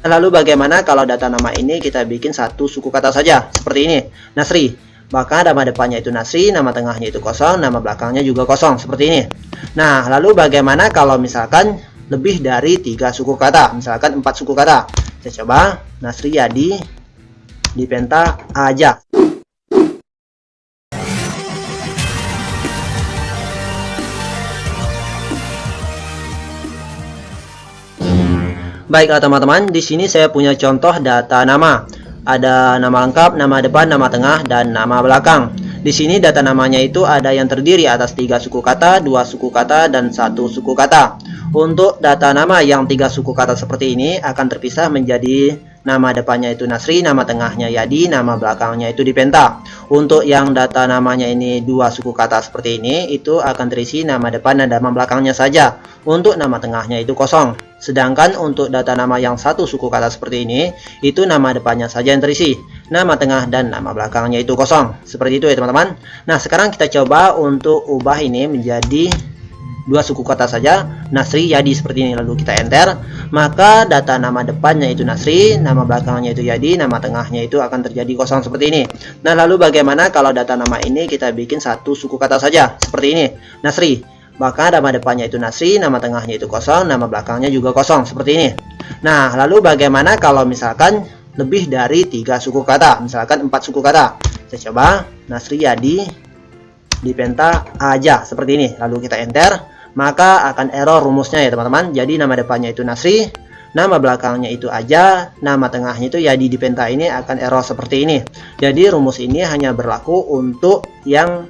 Lalu bagaimana kalau data nama ini kita bikin satu suku kata saja, seperti ini, Nasri. Maka nama depannya itu Nasri, nama tengahnya itu kosong, nama belakangnya juga kosong, seperti ini. Nah, lalu bagaimana kalau misalkan lebih dari 3 suku kata, misalkan 4 suku kata. Kita coba, Nasri Yadi, Dipenta aja. Baiklah teman-teman, di sini saya punya contoh data nama. Ada nama lengkap, nama depan, nama tengah, dan nama belakang. Di sini data namanya itu ada yang terdiri atas 3 suku kata, 2 suku kata, dan 1 suku kata. Untuk data nama yang 3 suku kata seperti ini akan terpisah menjadi nama depannya itu Nasri, nama tengahnya Yadi, nama belakangnya itu Dipenta. Untuk yang data namanya ini 2 suku kata seperti ini, itu akan terisi nama depan dan nama belakangnya saja. Untuk nama tengahnya itu kosong. Sedangkan untuk data nama yang 1 suku kata seperti ini, itu nama depannya saja yang terisi. Nama tengah dan nama belakangnya itu kosong. Seperti itu ya teman-teman. Nah, sekarang kita coba untuk ubah ini menjadi 2 suku kata saja, Nasri Yadi, seperti ini. Lalu kita enter, maka data nama depannya itu Nasri, nama belakangnya itu Yadi, nama tengahnya itu akan terjadi kosong seperti ini. Nah, lalu bagaimana kalau data nama ini kita bikin 1 suku kata saja, seperti ini, Nasri. Maka nama depannya itu Nasri, nama tengahnya itu kosong, nama belakangnya juga kosong, seperti ini. Nah, lalu bagaimana kalau misalkan lebih dari 3 suku kata, misalkan 4 suku kata. Saya coba, Nasri Yadi, Dipenta aja, seperti ini. Lalu kita enter, maka akan error rumusnya ya teman-teman. Jadi nama depannya itu Nasri, nama belakangnya itu aja, nama tengahnya itu Yadi Dipenta, ini akan error seperti ini. Jadi rumus ini hanya berlaku untuk yang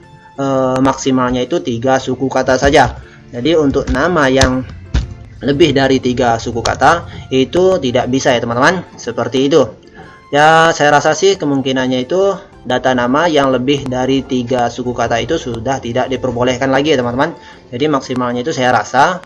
maksimalnya itu 3 suku kata saja. Jadi untuk nama yang lebih dari 3 suku kata itu tidak bisa ya teman-teman, seperti itu ya. Saya rasa sih kemungkinannya itu data nama yang lebih dari 3 suku kata itu sudah tidak diperbolehkan lagi ya teman-teman. Jadi maksimalnya itu saya rasa,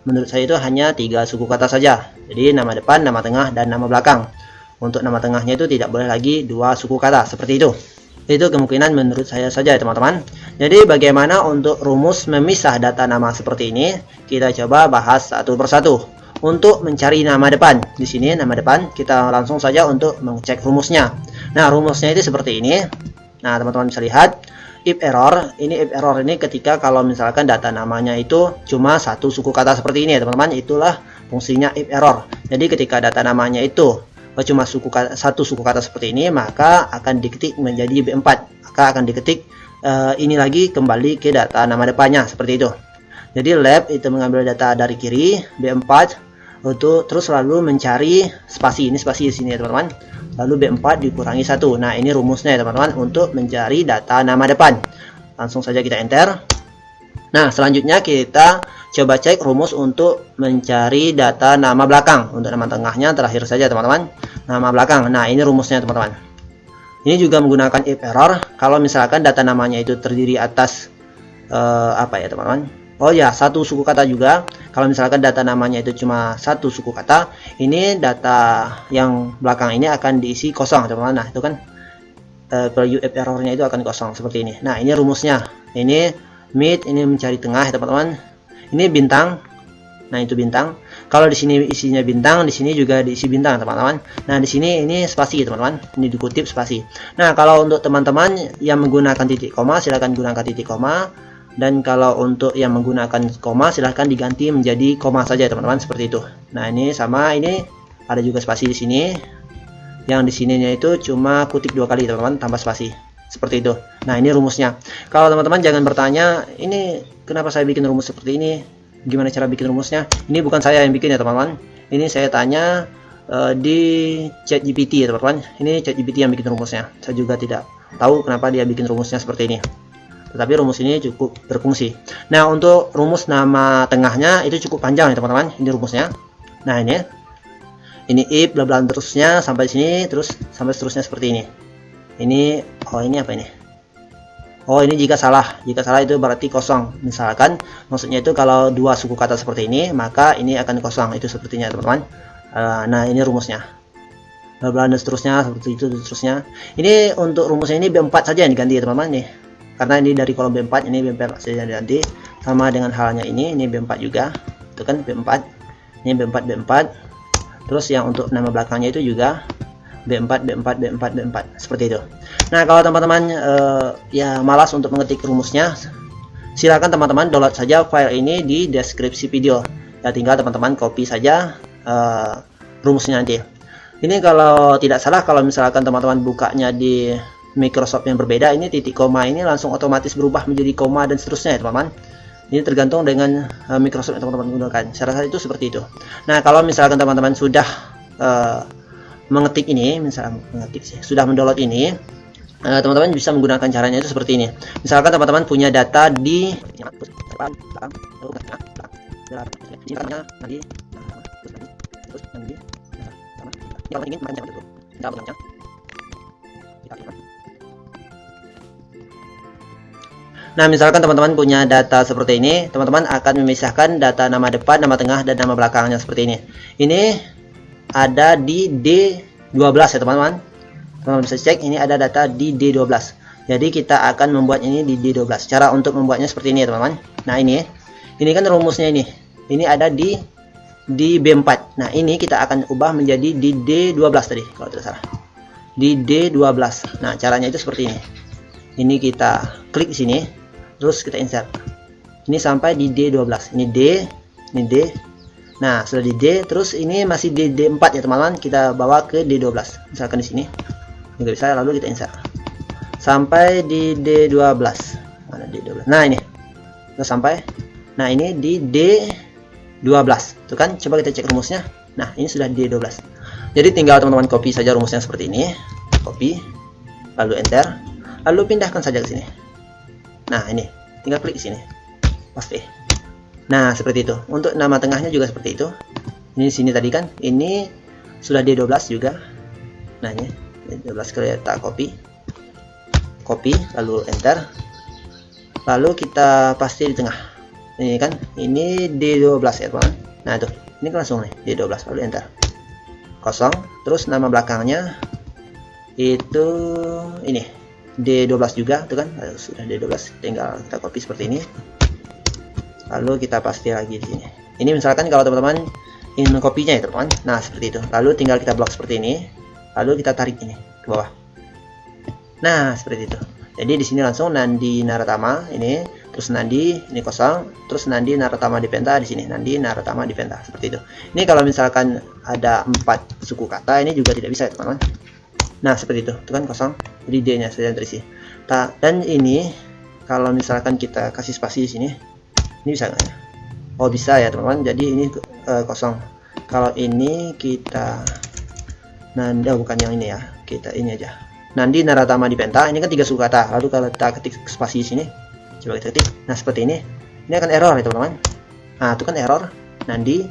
menurut saya itu hanya 3 suku kata saja. Jadi nama depan, nama tengah, dan nama belakang. Untuk nama tengahnya itu tidak boleh lagi 2 suku kata, seperti itu. Itu kemungkinan menurut saya saja ya teman-teman. Jadi bagaimana untuk rumus memisah data nama seperti ini, kita coba bahas satu persatu. Untuk mencari nama depan, di sini nama depan, kita langsung saja untuk mengecek rumusnya. Nah, rumusnya itu seperti ini. Nah, teman-teman bisa lihat if error. Ini if error ini ketika kalau misalkan data namanya itu cuma 1 suku kata seperti ini ya teman-teman. Itulah fungsinya if error. Jadi ketika data namanya itu cuma 1 suku kata seperti ini, maka akan diketik menjadi B4. Maka akan diketik ini lagi kembali ke data nama depannya, seperti itu. Jadi lab itu mengambil data dari kiri, B4 untuk terus lalu mencari spasi. Ini spasi di sini ya teman-teman. Lalu B4 dikurangi 1. Nah, ini rumusnya ya teman-teman untuk mencari data nama depan. Langsung saja kita enter. Nah, selanjutnya kita coba cek rumus untuk mencari data nama belakang. Untuk nama tengahnya terakhir saja teman-teman, nama belakang. Nah, ini rumusnya teman-teman. Ini juga menggunakan if error. Kalau misalkan data namanya itu terdiri atas apa ya teman-teman? Oh ya, 1 suku kata juga. Kalau misalkan data namanya itu cuma 1 suku kata, ini data yang belakang ini akan diisi kosong teman-teman. Nah, itu kan value if errornya itu akan kosong seperti ini. Nah, ini rumusnya. Ini mid, ini mencari tengah ya teman-teman. Ini bintang. Nah, itu bintang. Kalau di sini isinya bintang, di sini juga diisi bintang teman-teman. Nah, di sini ini spasi teman-teman. Ini dikutip spasi. Nah, kalau untuk teman-teman yang menggunakan titik koma, silahkan gunakan titik koma. Dan kalau untuk yang menggunakan koma, silahkan diganti menjadi koma saja teman-teman, seperti itu. Nah, ini sama, ini ada juga spasi di sini. Yang di sininya itu cuma kutip 2 kali teman-teman, tambah spasi. Seperti itu. Nah, ini rumusnya. Kalau teman-teman jangan bertanya, ini kenapa saya bikin rumus seperti ini? Gimana cara bikin rumusnya? Ini bukan saya yang bikin ya teman-teman. Ini saya tanya di ChatGPT ya teman-teman. Ini ChatGPT yang bikin rumusnya. Saya juga tidak tahu kenapa dia bikin rumusnya seperti ini. Tetapi rumus ini cukup berfungsi. Nah, untuk rumus nama tengahnya itu cukup panjang ya teman-teman. Ini rumusnya. Nah, ini if bla bla terusnya sampai sini, terus sampai seterusnya seperti ini. Ini ini apa ini? Oh, ini jika salah. Jika salah itu berarti kosong. Misalkan maksudnya itu kalau 2 suku kata seperti ini, maka ini akan kosong. Itu sepertinya teman-teman. Nah, ini rumusnya. Bla bla dan seterusnya seperti itu seterusnya. Ini untuk rumusnya ini B4 saja yang diganti ya teman-teman nih. Karena ini dari kolom B4, ini B4 saja diganti. Sama dengan halnya ini B4 juga. Itu kan B4. Ini B4. Terus yang untuk nama belakangnya itu juga B4, B4, B4, B4 seperti itu. Nah, kalau teman-teman ya malas untuk mengetik rumusnya, silakan teman-teman download saja file ini di deskripsi video. Ya tinggal teman-teman copy saja rumusnya nanti. Ini kalau tidak salah, kalau misalkan teman-teman bukanya di Microsoft yang berbeda, ini titik koma ini langsung otomatis berubah menjadi koma dan seterusnya ya teman-teman. Ini tergantung dengan Microsoft yang teman-teman gunakan. Saya rasa itu seperti itu. Nah, kalau misalkan teman-teman sudah mengetik ini, misalnya sudah mendownload ini, teman-teman bisa menggunakan caranya itu seperti ini. Misalkan teman-teman punya data di Nah, misalkan teman-teman punya data seperti ini, teman-teman akan memisahkan data nama depan, nama tengah, dan nama belakangnya seperti ini. Ini ada di D12 ya teman-teman. Teman-teman bisa cek, ini ada data di D12. Jadi kita akan membuat ini di D12. Cara untuk membuatnya seperti ini ya teman-teman. Nah, ini kan rumusnya ini. Ini ada di B4. Nah, ini kita akan ubah menjadi di D12 tadi kalau tidak salah. Di D12. Nah, caranya itu seperti ini. Ini kita klik di sini, terus kita insert. Ini sampai di D12. Ini D, ini D. Nah, sudah di D, terus ini masih di D4 ya teman-teman. Kita bawa ke D12. Misalkan di sini. Nggak bisa, lalu kita insert. Sampai di D12. Mana D12? Nah, ini. Kita sampai. Nah, ini di D12. Tuh kan, coba kita cek rumusnya. Nah, ini sudah di D12. Jadi tinggal teman-teman copy saja rumusnya seperti ini. Copy. Lalu enter. Lalu pindahkan saja ke sini. Nah, ini tinggal klik di sini. Paste. Nah, seperti itu. Untuk nama tengahnya juga seperti itu. Ini di sini tadi kan. Ini sudah D12 juga. Nah, ini D12 kita copy. Copy, lalu enter. Lalu kita paste di tengah. Ini kan, ini D12 ya, teman. Nah, tuh. Ini langsung nih D12, lalu enter. Kosong. Terus nama belakangnya itu ini. D12 juga tuh kan, sudah D12, tinggal kita copy seperti ini, lalu kita paste lagi di sini. Ini misalkan kalau teman-teman ingin mengkopinya ya teman-teman. Nah, seperti itu. Lalu tinggal kita blok seperti ini, lalu kita tarik ini ke bawah. Nah, seperti itu. Jadi di sini langsung Nandi Naratama ini, terus Nandi ini kosong, terus Nandi Naratama Dipenta di sini, Nandi Naratama Dipenta seperti itu. Ini kalau misalkan ada 4 suku kata, ini juga tidak bisa ya teman-teman. Nah, seperti itu kan kosong, jadi D-nya saja terisi. Dan ini kalau misalkan kita kasih spasi di sini, ini bisa nggak ya? Oh, bisa ya teman-teman. Jadi ini kosong. Kalau ini kita Nandi, bukan yang ini ya, kita ini aja. Nandi Naratama Dipenta, ini kan 3 suku kata. Lalu kalau kita ketik spasi di sini, coba kita ketik. Nah, seperti ini akan error ya teman-teman. Nah, itu kan error. Nandi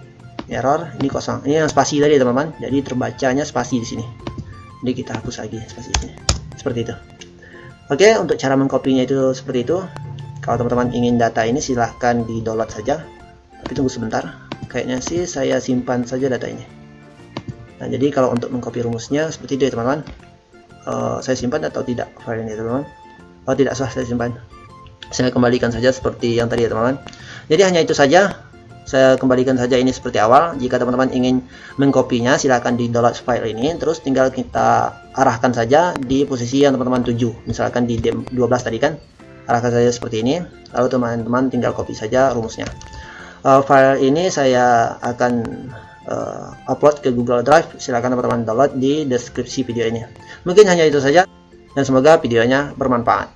error, ini kosong. Ini yang spasi tadi teman-teman. Jadi terbacanya spasi di sini. Jadi kita hapus lagi spasi sini. Seperti itu. Oke, untuk cara mengkopinya itu seperti itu. Kalau teman-teman ingin data ini silahkan di download saja. Tapi tunggu sebentar. Kayaknya sih saya simpan saja data ini. Nah, jadi kalau untuk mengcopy rumusnya seperti itu ya teman-teman. Saya simpan atau tidak file ini teman-teman? Oh, tidak usah saya simpan. Saya kembalikan saja seperti yang tadi ya teman-teman. Jadi hanya itu saja. Saya kembalikan saja ini seperti awal. Jika teman-teman ingin mengkopinya, silahkan di download file ini, terus tinggal kita arahkan saja di posisi yang teman-teman tuju. Misalkan di D12 tadi kan, arahkan saja seperti ini, lalu teman-teman tinggal copy saja rumusnya. File ini saya akan upload ke Google Drive. Silahkan teman-teman download di deskripsi video ini. Mungkin hanya itu saja, dan semoga videonya bermanfaat.